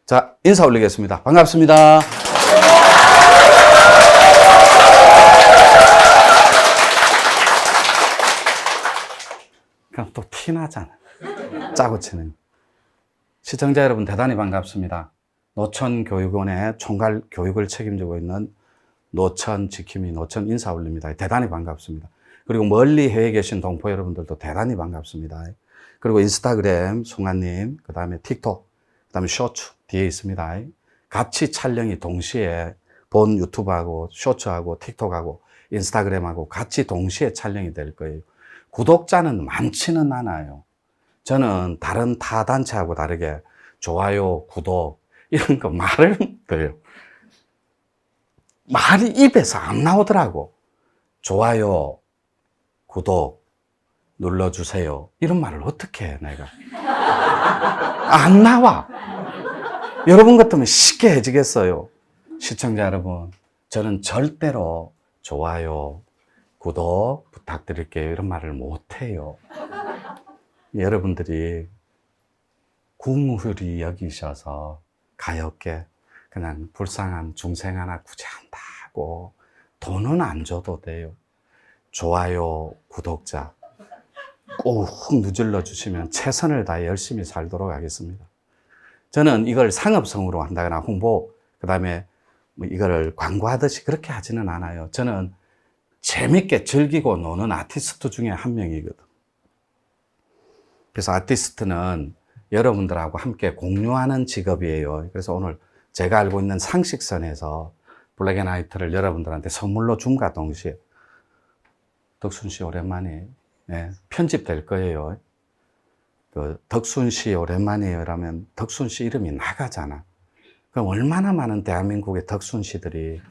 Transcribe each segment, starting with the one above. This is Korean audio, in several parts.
자, 인사 올리겠습니다. 반갑습니다. 그럼 또 티나잖아. 짜고 치는. 시청자 여러분 대단히 반갑습니다. 노천교육원의 총괄 교육을 책임지고 있는 노천 지킴이 노천 인사 올립니다. 대단히 반갑습니다. 그리고 멀리 해외에 계신 동포 여러분들도 대단히 반갑습니다. 그리고 인스타그램 송아님, 그 다음에 틱톡, 그 다음에 쇼츠 뒤에 있습니다. 같이 촬영이 동시에 본 유튜브하고 쇼츠하고 틱톡하고 인스타그램하고 같이 동시에 촬영이 될 거예요. 구독자는 많지는 않아요. 저는 다른 타 단체하고 다르게 좋아요, 구독 이런 거 말을 못해요. 말이 입에서 안 나오더라고. 좋아요, 구독 눌러주세요. 이런 말을 어떻게 해 내가. 안 나와. 여러분 같으면 쉽게 해지겠어요. 시청자 여러분, 저는 절대로 좋아요, 구독 부탁드릴게요 이런 말을 못해요. 여러분들이 국물이 여기셔서 가엾게 그냥 불쌍한 중생 하나 구제한다고 돈은 안 줘도 돼요. 좋아요, 구독자 꼭 누질러 주시면 최선을 다해 열심히 살도록 하겠습니다. 저는 이걸 상업성으로 한다거나 홍보, 그 다음에 뭐 이거를 광고하듯이 그렇게 하지는 않아요. 저는 재밌게 즐기고 노는 아티스트 중에 한 명이거든. 그래서 아티스트는 여러분들하고 함께 공유하는 직업이에요. 그래서 오늘 제가 알고 있는 상식선에서 블랙앤화이트를 여러분들한테 선물로 줌과 동시에 덕순 씨 오랜만에 편집될 거예요. 그 덕순 씨 오랜만이에요 라면 덕순 씨 이름이 나가잖아. 그럼 얼마나 많은 대한민국의 덕순 씨들이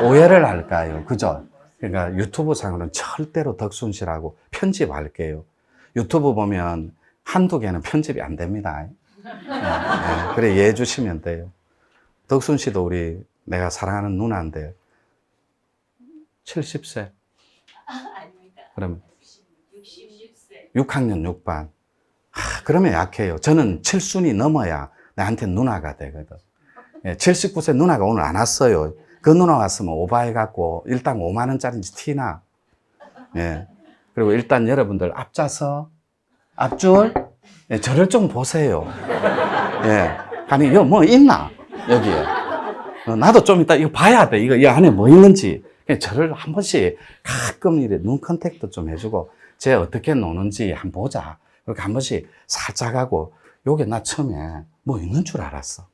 오해를 할까요? 그죠? 그러니까 유튜브 상으로는 절대로 덕순 씨라고 편집할게요. 유튜브 보면 한두 개는 편집이 안 됩니다. 그래 이해해 주시면 돼요. 덕순 씨도 우리 내가 사랑하는 누나인데 70세? 아닙니다. 그럼 66세. 6학년 6반. 그러면 약해요. 저는 7순이 넘어야 나한테 누나가 되거든. 79세 누나가 오늘 안 왔어요. 그 누나 왔으면 오바해갖고 일단 5만 원짜리인지 티나. 그리고 일단 여러분들 앞좌석, 앞줄, 저를 좀 보세요. 아니, 이거 뭐 있나? 여기에. 나도 좀 이따 이거 봐야 돼. 이거 이 안에 뭐 있는지. 저를 한 번씩 가끔 이래 눈 컨택도 좀 해주고, 쟤 어떻게 노는지 한번 보자. 이렇게 한 번씩 살짝 하고, 요게 나 처음에 뭐 있는 줄 알았어.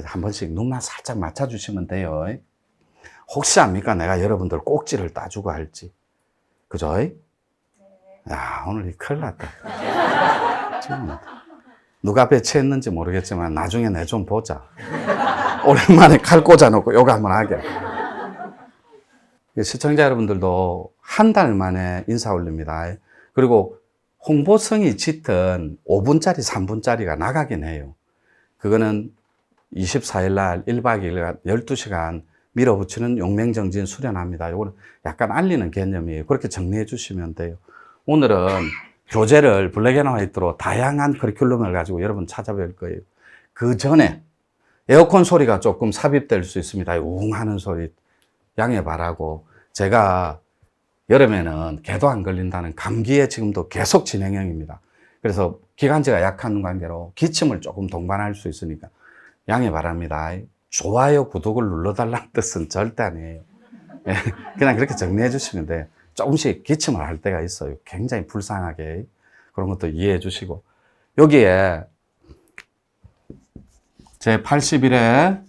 한 번씩 눈만 살짝 맞춰주시면 돼요. 혹시 압니까? 내가 여러분들 꼭지를 따주고 할지. 그죠? 야, 오늘 큰일 났다. 누가 배치했는지 모르겠지만 나중에 내 좀 보자. 오랜만에 칼 꽂아놓고 요거 한번 하게. 시청자 여러분들도 한 달 만에 인사 올립니다. 그리고 홍보성이 짙은 5분짜리, 3분짜리가 나가긴 해요. 그거는 24일 날 1박 2일 12시간 밀어붙이는 용맹정진 수련합니다. 이거는 약간 알리는 개념이에요. 그렇게 정리해 주시면 돼요. 오늘은 교재를 블랙앤화이트로 다양한 커리큘럼을 가지고 여러분 찾아뵐 거예요. 그 전에 에어컨 소리가 조금 삽입될 수 있습니다. 웅 하는 소리 양해 바라고, 제가 여름에는 개도 안 걸린다는 감기에 지금도 계속 진행형입니다. 그래서 기관지가 약한 관계로 기침을 조금 동반할 수 있으니까 양해 바랍니다. 좋아요, 구독을 눌러달라는 뜻은 절대 아니에요. 그냥 그렇게 정리해 주시면 돼요. 조금씩 기침을 할 때가 있어요. 굉장히 불쌍하게. 그런 것도 이해해 주시고. 여기에 제 81회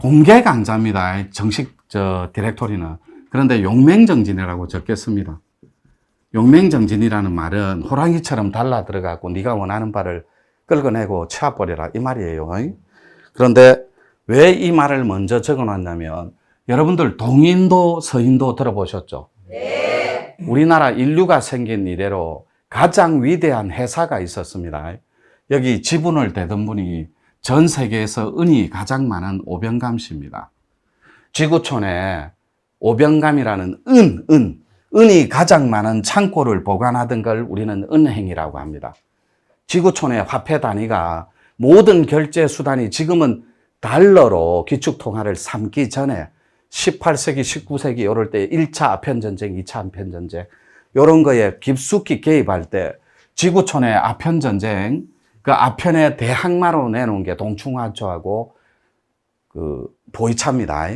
공개 강좌입니다. 정식 디렉토리는. 그런데 용맹정진이라고 적겠습니다. 용맹정진이라는 말은 호랑이처럼 달라 들어가고 네가 원하는 바를 끌어내고 치워버려라 이 말이에요. 그런데 왜 이 말을 먼저 적어놨냐면, 여러분들 동인도 서인도 들어보셨죠? 네. 우리나라 인류가 생긴 이래로 가장 위대한 해사가 있었습니다. 여기 지분을 대던 분이 전 세계에서 은이 가장 많은 오병감 씨입니다. 지구촌에 오병감이라는 은이 가장 많은 창고를 보관하던 걸 우리는 은행이라고 합니다. 지구촌의 화폐 단위가 모든 결제 수단이 지금은 달러로 기축통화를 삼기 전에 18세기, 19세기 이럴 때 1차 아편전쟁, 2차 아편전쟁 이런 거에 깊숙이 개입할 때 지구촌의 아편전쟁, 그 아편의 대항마로 내놓은 게 동충하초하고 그 보이차입니다.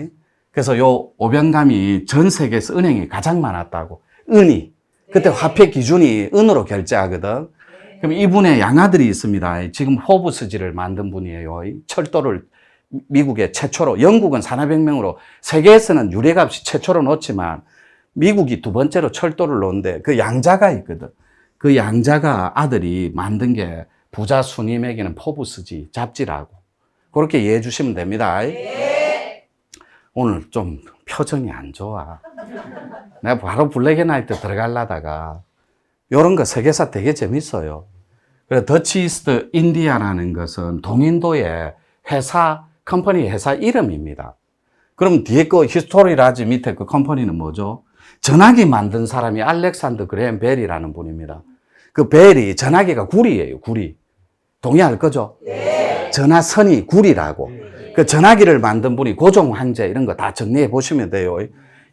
그래서 요 오변감이 전 세계에서 은행이 가장 많았다고. 은이. 그때 화폐 기준이 은으로 결제하거든. 그럼 이분의 양아들이 있습니다. 지금 호브스지를 만든 분이에요. 철도를 미국의 최초로, 영국은 4,500명으로 세계에서는 유례값이 최초로 놓지만 미국이 두 번째로 철도를 놓는데 그 양자가 있거든. 그 양자가 아들이 만든 게 부자 순임에게는 포브스지 잡지라고. 그렇게 이해해 주시면 됩니다. 오늘 좀 표정이 안 좋아. 내가 바로 블랙앤화이트 들어가려다가 이런 거 세계사 되게 재밌어요. 그래서 더치 이스트 인디아라는 것은 동인도의 회사, 컴퍼니 회사 이름입니다. 그럼 뒤에 거 히스토리라지 밑에 그 컴퍼니는 뭐죠? 전화기 만든 사람이 알렉산더 그레햄 벨이라는 분입니다. 그 벨이 전화기가 구리예요, 구리. 동의할 거죠? 네. 전화선이 구리라고. 그 전화기를 만든 분이 고종 황제 이런 거 다 정리해 보시면 돼요.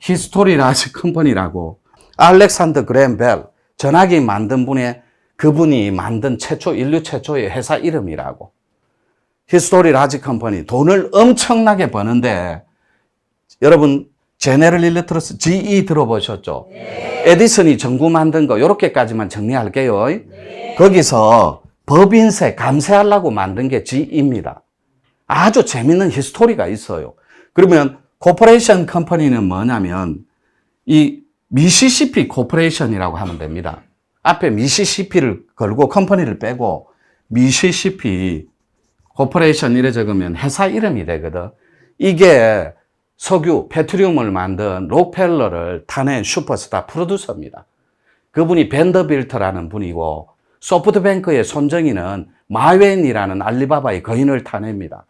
히스토리라지 컴퍼니라고. 알렉산더 그레햄 벨, 전화기 만든 그분이 만든 인류 최초의 회사 이름이라고. 히스토리 라지 컴퍼니, 돈을 엄청나게 버는데, 여러분, 제네럴 일렉트릭 GE 들어보셨죠? 네. 에디슨이 전구 만든 거, 요렇게까지만 정리할게요. 네. 거기서 법인세 감세하려고 만든 게 GE입니다. 아주 재밌는 히스토리가 있어요. 그러면, 코퍼레이션 컴퍼니는 뭐냐면, 이 미시시피 코퍼레이션이라고 하면 됩니다. 앞에 미시시피를 걸고 컴퍼니를 빼고 미시시피 코퍼레이션 이래 적으면 회사 이름이 되거든. 이게 석유, 페트리움을 만든 록펠러를 타낸 슈퍼스타 프로듀서입니다. 그분이 벤더빌트라는 분이고 소프트뱅크의 손정희는 마웬이라는 알리바바의 거인을 타냅니다.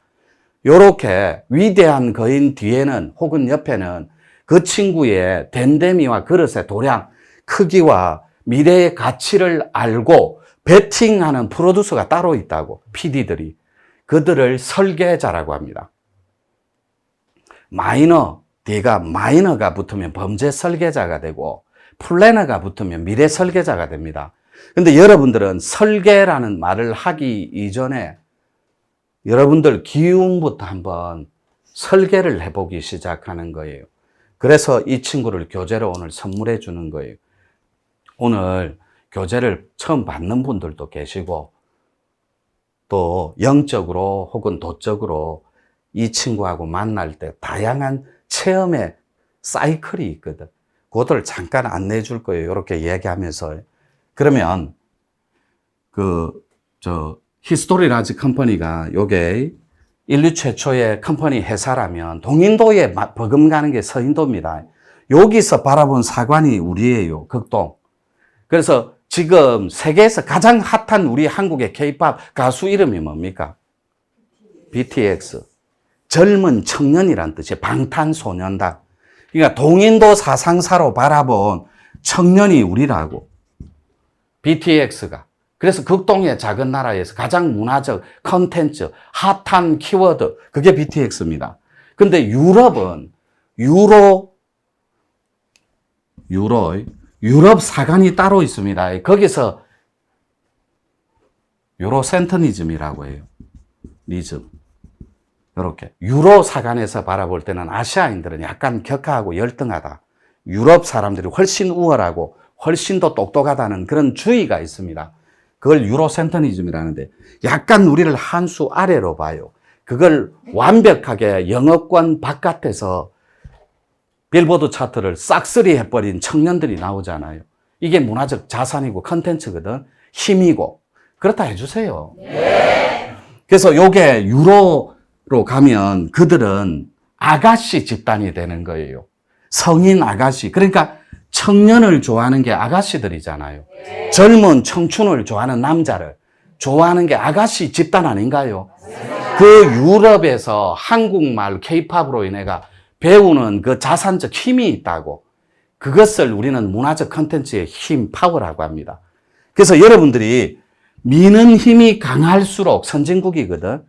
요렇게 위대한 거인 뒤에는 혹은 옆에는 그 친구의 덴데미와 그릇의 도량, 크기와 미래의 가치를 알고 베팅하는 프로듀서가 따로 있다고, PD들이. 그들을 설계자라고 합니다. 뒤가 마이너가 붙으면 범죄 설계자가 되고, 플래너가 붙으면 미래 설계자가 됩니다. 근데 여러분들은 설계라는 말을 하기 이전에 여러분들 기운부터 한번 설계를 해보기 시작하는 거예요. 그래서 이 친구를 교재로 오늘 선물해 주는 거예요. 오늘 교재를 처음 받는 분들도 계시고 또 영적으로 혹은 도적으로 이 친구하고 만날 때 다양한 체험의 사이클이 있거든. 그것들을 잠깐 안내해 줄 거예요. 이렇게 얘기하면서. 그러면 히스토리 라지 컴퍼니가 요게 인류 최초의 컴퍼니 회사라면 동인도에 버금가는 게 서인도입니다. 여기서 바라본 사관이 우리예요. 극동. 그래서 지금 세계에서 가장 핫한 우리 한국의 K-팝 가수 이름이 뭡니까? BTX. 젊은 청년이란 뜻이에요. 방탄소년단. 그러니까 동인도 사상사로 바라본 청년이 우리라고. BTX가. 그래서 극동의 작은 나라에서 가장 문화적 컨텐츠, 핫한 키워드, 그게 BTX입니다. 근데 유럽은 유럽 사관이 따로 있습니다. 거기서 유로센트니즘이라고 해요. 니즘. 이렇게. 유로 사관에서 바라볼 때는 아시아인들은 약간 격하고 열등하다. 유럽 사람들이 훨씬 우월하고 훨씬 더 똑똑하다는 그런 주의가 있습니다. 그걸 유로센트니즘이라는데 약간 우리를 한 수 아래로 봐요. 그걸 완벽하게 영어권 바깥에서 빌보드 차트를 싹쓸이 해버린 청년들이 나오잖아요. 이게 문화적 자산이고 컨텐츠거든. 힘이고. 그렇다 해주세요. 네. 그래서 요게 유로로 가면 그들은 아가씨 집단이 되는 거예요. 성인 아가씨. 그러니까 청년을 좋아하는 게 아가씨들이잖아요. 네. 젊은 청춘을 좋아하는 남자를 좋아하는 게 아가씨 집단 아닌가요? 네. 그 유럽에서 한국말 K-팝으로 인해가 배우는 그 자산적 힘이 있다고. 그것을 우리는 문화적 컨텐츠의 힘, 파워라고 합니다. 그래서 여러분들이 미는 힘이 강할수록 선진국이거든.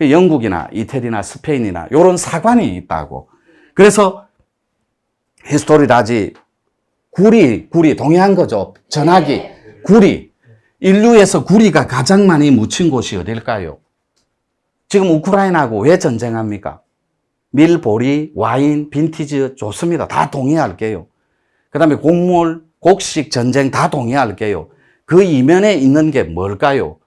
영국이나 이태리나 스페인이나 이런 사관이 있다고. 그래서 히스토리라지 구리 동의한 거죠. 전화기, 구리. 인류에서 구리가 가장 많이 묻힌 곳이 어딜까요? 지금 우크라이나하고 왜 전쟁합니까? 밀, 보리, 와인, 빈티지 좋습니다. 다 동의할게요. 그 다음에 곡물, 곡식, 전쟁 다 동의할게요. 그 이면에 있는 게 뭘까요?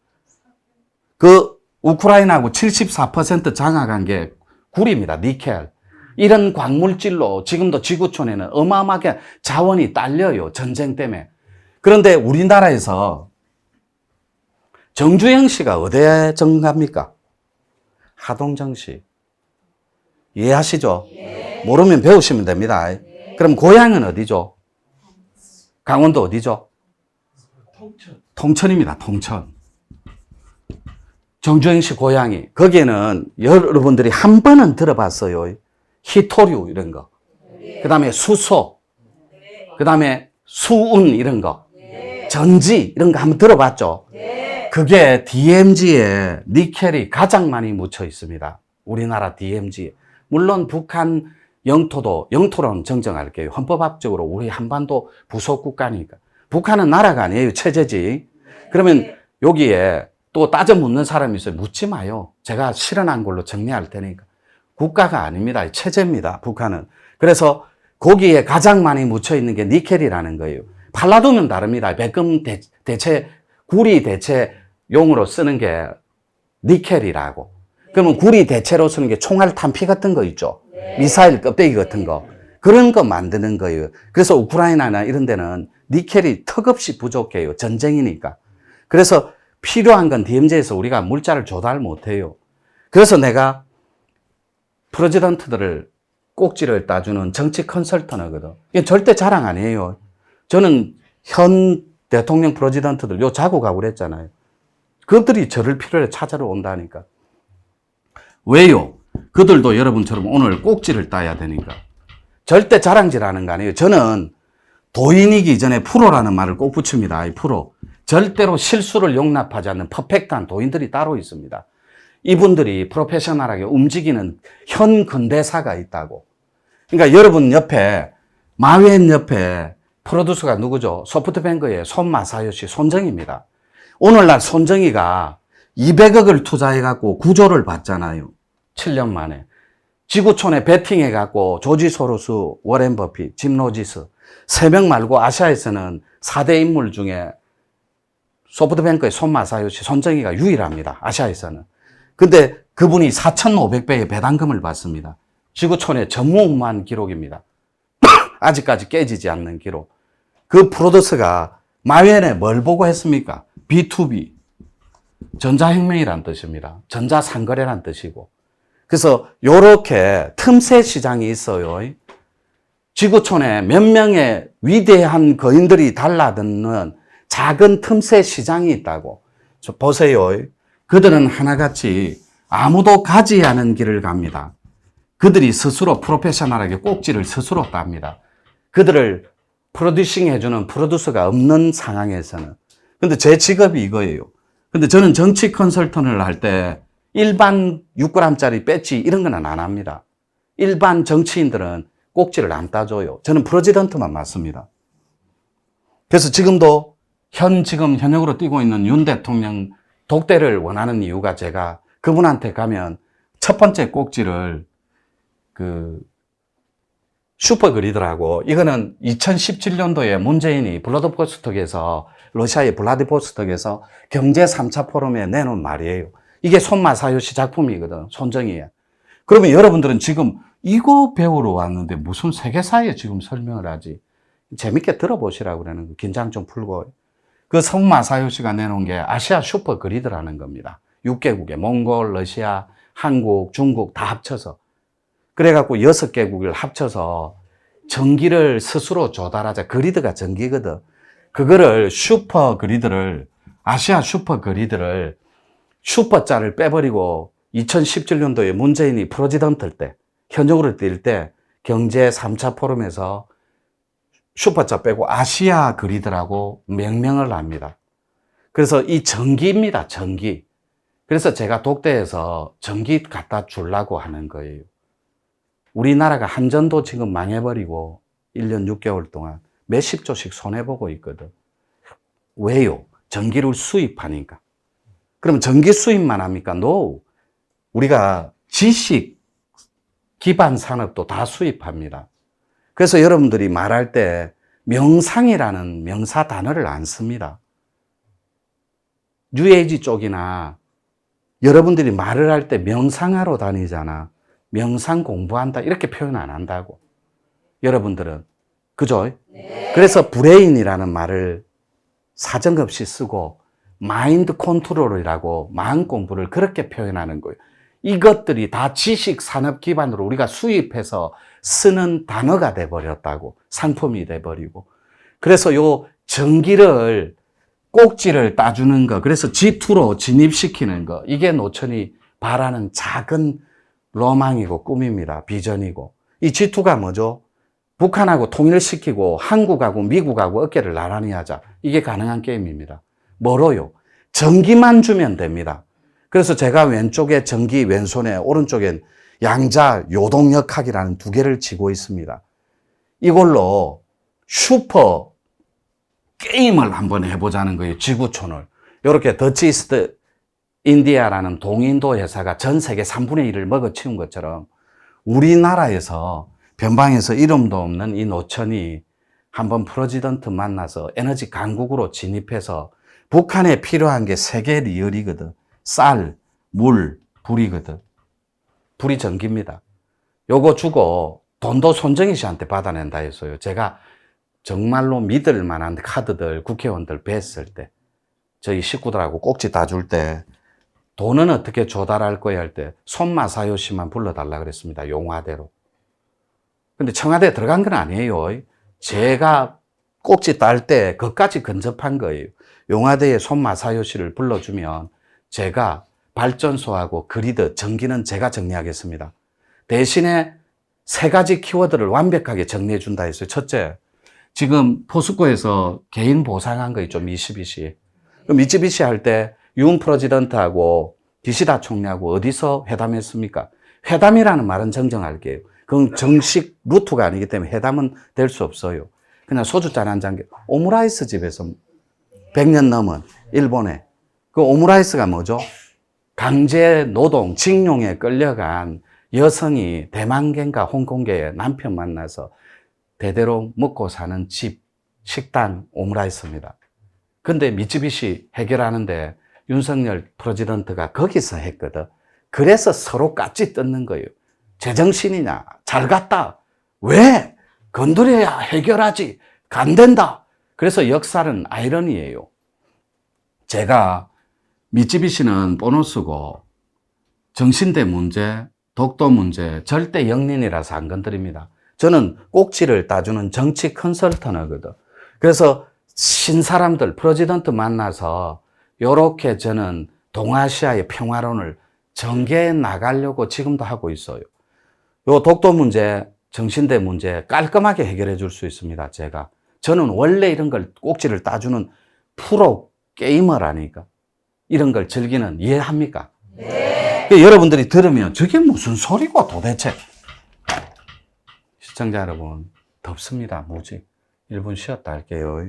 그 우크라이나하고 74% 장악한 게 구리입니다. 니켈. 이런 광물질로 지금도 지구촌에는 어마어마하게 자원이 딸려요. 전쟁 때문에. 그런데 우리나라에서 정주영 씨가 어디에 정갑니까? 하동정씨. 이해하시죠? 모르면 배우시면 됩니다. 그럼 고향은 어디죠? 강원도 어디죠? 통천입니다. 통천. 정주영 씨 고향이. 거기에는 여러분들이 한 번은 들어봤어요. 희토류 이런 거. 그 다음에 수소. 그 다음에 수은 이런 거. 전지 이런 거 한번 들어봤죠? 그게 DMZ에 니켈이 가장 많이 묻혀 있습니다. 우리나라 DMZ에. 물론 북한 영토로는 정정할게요. 헌법학적으로 우리 한반도 부속 국가니까. 북한은 나라가 아니에요. 체제지. 그러면 여기에 또 따져 묻는 사람이 있어요. 묻지 마요. 제가 실현한 걸로 정리할 테니까. 국가가 아닙니다. 체제입니다. 북한은. 그래서 거기에 가장 많이 묻혀 있는 게 니켈이라는 거예요. 팔라듐은 다릅니다. 백금 대체, 구리 대체 용으로 쓰는 게 니켈이라고. 그러면 구리 대체로 쓰는 게 총알 탄피 같은 거 있죠. 미사일 껍데기 같은 거. 그런 거 만드는 거예요. 그래서 우크라이나나 이런 데는 니켈이 턱없이 부족해요. 전쟁이니까. 그래서 필요한 건 DMZ에서 우리가 물자를 조달 못 해요. 그래서 내가 프레지던트들을 꼭지를 따주는 정치 컨설턴이거든. 이게 절대 자랑 아니에요. 저는 현 대통령 프레지던트들 요 자국하고 그랬잖아요. 그들이 저를 필요해 찾아러 온다니까. 왜요? 그들도 여러분처럼 오늘 꼭지를 따야 되니까. 절대 자랑질하는 거 아니에요. 저는 도인이기 전에 프로라는 말을 꼭 붙입니다. 이 프로. 절대로 실수를 용납하지 않는 퍼펙트한 도인들이 따로 있습니다. 이분들이 프로페셔널하게 움직이는 현 근대사가 있다고. 그러니까 여러분 옆에, 마웬 옆에 프로듀서가 누구죠? 소프트뱅크의 손마사요시, 손정희입니다. 오늘날 손정희가 200억을 투자해갖고 구조를 봤잖아요. 7년 만에. 지구촌에 베팅해갖고 조지 소로스, 워렌 버핏, 짐 로지스 3명 말고 아시아에서는 4대 인물 중에 소프트뱅크의 손마사요시, 손정희가 유일합니다. 아시아에서는. 근데 그분이 4,500배의 배당금을 받습니다. 지구촌의 전무후무한 기록입니다. 아직까지 깨지지 않는 기록. 그 프로듀서가 마웬에 뭘 보고 했습니까? B2B. 전자혁명이란 뜻입니다. 전자상거래란 뜻이고. 그래서 요렇게 틈새 시장이 있어요. 지구촌에 몇 명의 위대한 거인들이 달라드는 작은 틈새 시장이 있다고. 보세요. 그들은 하나같이 아무도 가지 않은 길을 갑니다. 그들이 스스로 프로페셔널하게 꼭지를 스스로 땁니다. 그들을 프로듀싱 해주는 프로듀서가 없는 상황에서는. 근데 제 직업이 이거예요. 근데 저는 정치 컨설턴을 할 때 일반 6g짜리 배지 이런 거는 안 합니다. 일반 정치인들은 꼭지를 안 따줘요. 저는 프레지던트만 맡습니다. 그래서 지금도 지금 현역으로 뛰고 있는 윤 대통령 독대를 원하는 이유가 제가 그분한테 가면 첫 번째 꼭지를 슈퍼그리드라고, 이거는 2017년도에 문재인이 블라디보스톡에서, 러시아의 블라디보스톡에서 경제 3차 포럼에 내놓은 말이에요. 이게 손마사요시 작품이거든, 손정희의. 그러면 여러분들은 지금 이거 배우러 왔는데 무슨 세계사에 지금 설명을 하지? 재밌게 들어보시라고 그러는 거, 긴장 좀 풀고. 그 손마사요시가 내놓은 게 아시아 슈퍼그리드라는 겁니다. 6개국에, 몽골, 러시아, 한국, 중국 다 합쳐서. 그래갖고 6개국을 합쳐서 전기를 스스로 조달하자. 그리드가 전기거든. 그거를 아시아 슈퍼그리드를 슈퍼자를 빼버리고 2017년도에 문재인이 프레지던트 때, 현역으로 뛸 때 경제 3차 포럼에서 슈퍼자 빼고 아시아 그리드라고 명명을 합니다. 그래서 이 전기입니다, 전기. 그래서 제가 독대에서 전기 갖다 주려고 하는 거예요. 우리나라가 한전도 지금 망해버리고 1년 6개월 동안 몇십 조씩 손해보고 있거든. 왜요? 전기를 수입하니까. 그럼 전기 수입만 합니까? No. 우리가 지식 기반 산업도 다 수입합니다. 그래서 여러분들이 말할 때 명상이라는 명사 단어를 안 씁니다. 뉴에이지 쪽이나 여러분들이 말을 할 때 명상하러 다니잖아. 명상 공부한다 이렇게 표현 안 한다고. 여러분들은. 그죠? 네. 그래서 브레인이라는 말을 사정없이 쓰고 마인드 컨트롤이라고 마음 공부를 그렇게 표현하는 거예요. 이것들이 다 지식 산업 기반으로 우리가 수입해서 쓰는 단어가 돼버렸다고. 상품이 돼버리고. 그래서 요 전기를 꼭지를 따주는 거, 그래서 G2로 진입시키는 거, 이게 노천이 바라는 작은 로망이고 꿈입니다. 비전이고. 이 G2가 뭐죠? 북한하고 통일시키고 한국하고 미국하고 어깨를 나란히 하자. 이게 가능한 게임입니다. 뭐로요? 전기만 주면 됩니다. 그래서 제가 왼쪽에 전기, 왼손에 오른쪽엔 양자 요동역학이라는 두 개를 쥐고 있습니다. 이걸로 슈퍼 게임을 한번 해보자는 거예요. 지구촌을. 이렇게 더치 이스트 인디아라는 동인도 회사가 전 세계 3분의 1을 먹어치운 것처럼 우리나라에서 변방에서 이름도 없는 이 노천이 한번 프레지던트 만나서 에너지 강국으로 진입해서 북한에 필요한 게 세 개 리얼이거든. 쌀, 물, 불이거든. 불이 전기입니다. 요거 주고 돈도 손정희 씨한테 받아낸다 했어요. 제가 정말로 믿을 만한 카드들 국회의원들 뵀을 때 저희 식구들하고 꼭지 따줄 때 돈은 어떻게 조달할 거야 할 때 손마사요 씨만 불러달라 그랬습니다. 용화대로. 근데 청와대에 들어간 건 아니에요. 제가 꼭지 딸 때 그것까지 근접한 거예요. 용화대에 손마사요 씨를 불러주면 제가 발전소하고 그리드, 전기는 제가 정리하겠습니다. 대신에 세 가지 키워드를 완벽하게 정리해 준다 했어요. 첫째, 지금 포스코에서 개인 보상한 거 있죠. 미쓰비시. 미쓰비시 할 때 윤 프레지던트하고 기시다 총리하고 어디서 회담했습니까? 회담이라는 말은 정정할게요. 그건 정식 루트가 아니기 때문에 회담은 될 수 없어요. 그냥 소주잔 한 잔, 오므라이스 집에서 100년 넘은 일본에. 그 오므라이스가 뭐죠? 강제 노동, 징용에 끌려간 여성이 대만계인가 홍콩계의 남편 만나서 대대로 먹고 사는 집, 식당 오므라이스입니다. 근데 미쓰비시 해결하는데 윤석열 프레지던트가 거기서 했거든. 그래서 서로 깍지 뜯는 거예요. 제정신이냐? 잘 갔다. 왜? 건드려야 해결하지. 안 된다. 그래서 역사는 아이러니예요. 제가 미쓰비시는 보너스고 정신대 문제, 독도 문제 절대 영린이라서 안 건드립니다. 저는 꼭지를 따주는 정치 컨설턴이거든. 그래서 신사람들, 프레지던트 만나서 요렇게 저는 동아시아의 평화론을 전개해 나가려고 지금도 하고 있어요. 요 독도 문제, 정신대 문제 깔끔하게 해결해 줄 수 있습니다, 제가. 저는 원래 이런 걸 꼭지를 따주는 프로 게이머라니까. 이런 걸 즐기는, 이해합니까? 네. 여러분들이 들으면 저게 무슨 소리고 도대체. 시청자 여러분, 덥습니다, 무지. 1분 쉬었다 할게요.